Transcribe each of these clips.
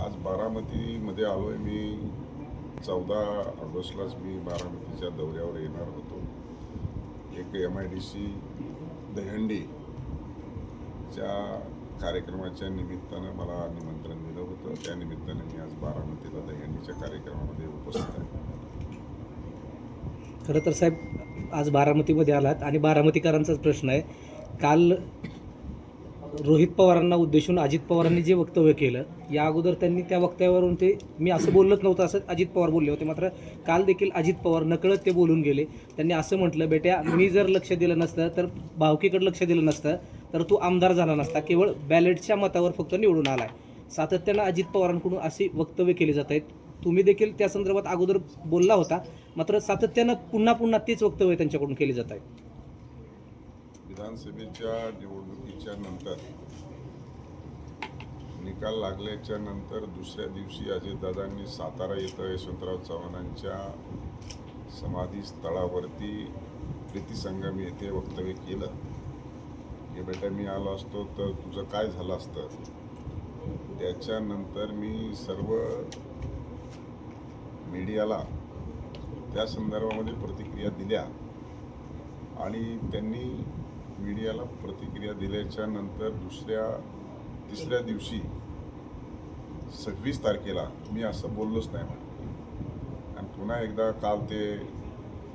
आज बारामतीमध्ये आलोय मी. 14 ऑगस्टलाच मी बारामतीच्या दौऱ्यावर येणार होतो. एक MIDC दहीहंडीच्या कार्यक्रमाच्या निमित्तानं मला निमंत्रण दिलं होतं. त्या निमित्ताने मी आज बारामतीला दहीहंडीच्या कार्यक्रमामध्ये उपस्थित आहे. खरं तर साहेब आज बारामतीमध्ये आलात आणि बारामतीकरांचाच प्रश्न आहे. काल रोहित पवारांना उद्देशून अजित पवारांनी जे वक्तव्य केलं, या अगोदर त्यांनी त्या वक्तव्यावरून मी असं बोलत नव्हतं असं अजित पवार बोलले होते. मात्र काल देखील अजित पवार नकळत ते बोलून गेले. त्यांनी असं म्हटलं, बेट्या मी जर लक्ष दिलं नसतं तर भावकीकडे लक्ष दिलं नसतं तर तू आमदार झाला नसता, केवळ बॅलेटच्या मतावर फक्त निवडून आलाय. सातत्यानं अजित पवारांकडून अशी वक्तव्य केली जात आहेत. तुम्ही देखील त्या संदर्भात अगोदर बोलला होता, मात्र सातत्यानं पुन्हा तेच वक्तव्य त्यांच्याकडून केली जात आहे. विधानसभेच्या निवडणुकीच्या नंतर निकाल लागल्याच्या नंतर दुसऱ्या दिवशी अजितदादांनी सातारा येथे यशवंतराव चव्हाणांच्या समाधी स्थळावरती प्रीतिसंगम येथे वक्तव्य केलं की बेटा मी आलो असतो तर तुझं काय झालं असतं. त्याच्यानंतर मी सर्व मीडियाला त्या संदर्भामध्ये प्रतिक्रिया दिल्या आणि त्यांनी मीडियाला प्रतिक्रिया दिल्याच्या नंतर तिसऱ्या दिवशी 26 तारखेला मी असं बोललोच नाही आणि पुन्हा एकदा काल ते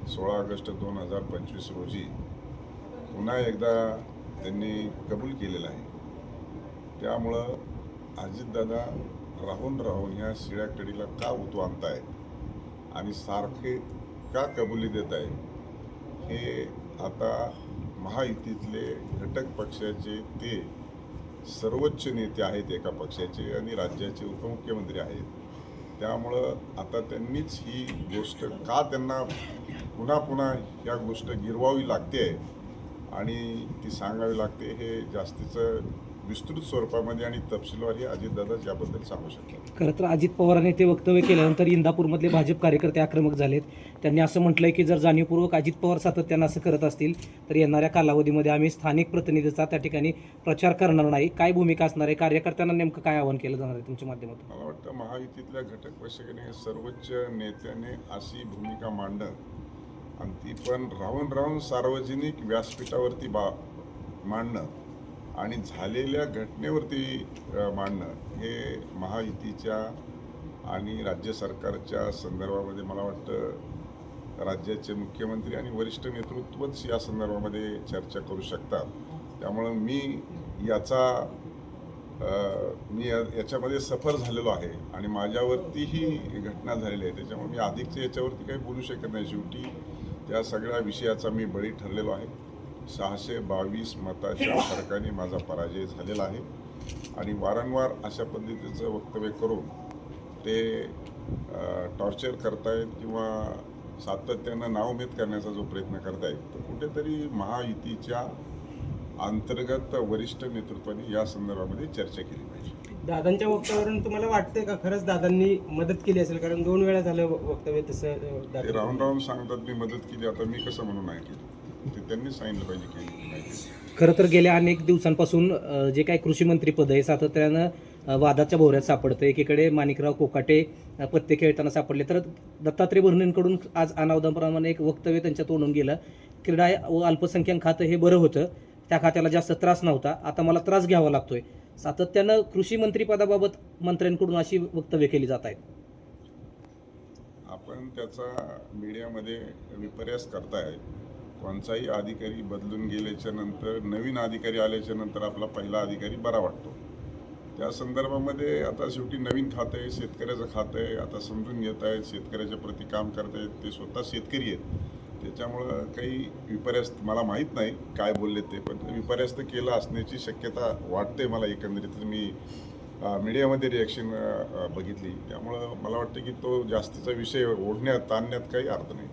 16 ऑगस्ट 2025 रोजी पुन्हा एकदा त्यांनी कबूल केलेलं आहे. त्यामुळं अजितदादा राहून ह्या शिळ्या कडीला का उतू आणतायत आणि सारखे का कबुली देत आहे, हे आता महायुतीतले घटक पक्षाचे ते सर्वोच्च नेते आहेत एका पक्षाचे आणि राज्याचे उपमुख्यमंत्री आहेत. त्यामुळं आता त्यांनीच ही गोष्ट का त्यांना पुन्हा या गोष्ट गिरवावी लागते आणि ती सांगावी लागते, हे जास्तीचं विस्तृत स्वरूपामध्ये आणि तपशीलवारी अजितदादाच याबद्दल सांगू शकतात. खरं तर अजित पवारांनी ते वक्तव्य केल्यानंतर इंदापूरमधले भाजप कार्यकर्ते आक्रमक झालेत. त्यांनी असं म्हटलंय की जर जाणीवपूर्वक अजित पवार सातत्यानं असं करत असतील तर येणाऱ्या कालावधीमध्ये आम्ही स्थानिक प्रतिनिधीचा त्या ठिकाणी प्रचार करणार नाही. काय भूमिका असणार आहे? कार्यकर्त्यांना नेमकं काय आवाहन केलं जाणार आहे तुमच्या माध्यमातून? मला वाटतं महायुतीतल्या घटक पक्षाने सर्वोच्च नेत्याने अशी भूमिका मांडणं आणि ती पण राहून सार्वजनिक व्यासपीठावरती मांडणं आणि झालेल्या घटनेवरती मांडणं हे महायुतीच्या आणि राज्य सरकारच्या संदर्भामध्ये मला वाटतं राज्याचे मुख्यमंत्री आणि वरिष्ठ नेतृत्वच या संदर्भामध्ये चर्चा करू शकतात. त्यामुळं मी याच्यामध्ये सफर झालेलो आहे आणि माझ्यावरती ही घटना झालेली आहे. त्याच्यामुळे मी अधिकचं याच्यावरती काही बोलू शकत नाही. शेवटी त्या सगळ्या विषयाचा मी बळी ठरलेलो आहे. 622 मताच्या फरकाने माझा पराजय झालेला आहे आणि वारंवार अशा पद्धतीचं वक्तव्य करून ते टॉर्चर करतायत किंवा सातत्यानं नाउमेद करण्याचा जो प्रयत्न करतायत, तर कुठेतरी महायुतीच्या अंतर्गत वरिष्ठ नेतृत्वाने या संदर्भामध्ये चर्चा केली पाहिजे. दादांच्या वक्तव्यावरून तुम्हाला वाटतंय का खरंच दादांनी मदत केली असेल? कारण 2 वेळा झालं वक्तव्य तसं ते राहून सांगतात मी मदत केली. आता मी कसं म्हणून नाही केली? ते त्यांनी सांगितलं पाहिजे की नाही. खरं तर गेल्या अनेक दिवसांपासून जे काही कृषी मंत्रीपद आहे सातत्यानं वादाच्या भोवऱ्यात सापडतं. एकीकडे माणिकराव कोकाटे पत्ते खेळताना सापडले, तर दत्तात्रय भरणेंकडून आज अनावधानप्रमाणे एक वक्तव्य त्यांच्या तोंडून गेलं. क्रीडा व अल्पसंख्याक खातं हे बरं होतं, त्या खात्याला जास्त त्रास नव्हता, आता मला त्रास घ्यावा लागतोय. सातत्यानं कृषी मंत्रीपदाबाबत मंत्र्यांकडून अशी वक्तव्य केली जात आहेत. आपण त्याचा मीडियामध्ये विपर्यास करताय. कोणताही अधिकारी बदलून गेल्याच्या नंतर नवीन अधिकारी आल्याच्या नंतर आपला पहिला अधिकारी बरा वाटतो. त्या संदर्भामध्ये आता शेवटी नवीन खातं आहे, शेतकऱ्याचं खातं आहे. आता समजून घेत आहेत, शेतकऱ्याच्या प्रति काम करत आहेत, ते स्वतः शेतकरी आहेत. त्याच्यामुळं काही विपर्यास्त मला माहीत नाही काय बोलले ते, पण विपर्यास्त केलं असण्याची शक्यता वाटते मला. एकंदरीत मी मीडियामध्ये रिॲक्शन बघितली, त्यामुळं मला वाटतं की तो जास्तीचा विषय ओढण्यात आणण्यात काही अर्थ नाही.